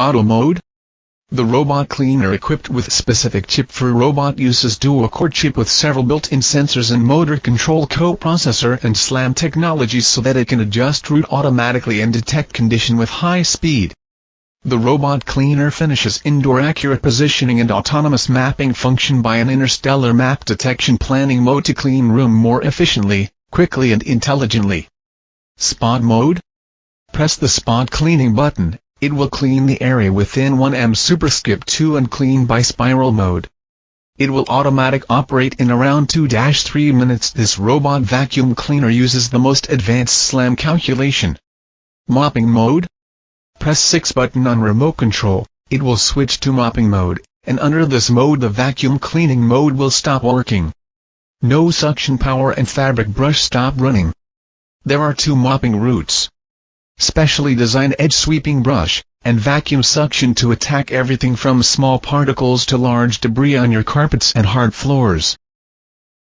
Auto mode. The robot cleaner equipped with specific chip for robot uses dual-core chip with several built-in sensors and motor control coprocessor and SLAM technologies so that it can adjust route automatically and detect condition with high speed. The robot cleaner finishes indoor accurate positioning and autonomous mapping function by an interstellar map detection planning mode to clean room more efficiently, quickly and intelligently. Spot mode. Press the spot cleaning button. It will clean the area within 1 Superskip 2 and clean by spiral mode. It will automatic operate in around 2-3 minutes. This robot vacuum cleaner uses the most advanced SLAM calculation. Mopping mode. Press 6 button on remote control, it will switch to mopping mode, and under this mode the vacuum cleaning mode will stop working. No suction power and fabric brush stop running. There are 2 mopping routes. Specially designed edge sweeping brush, and vacuum suction to attack everything from small particles to large debris on your carpets and hard floors.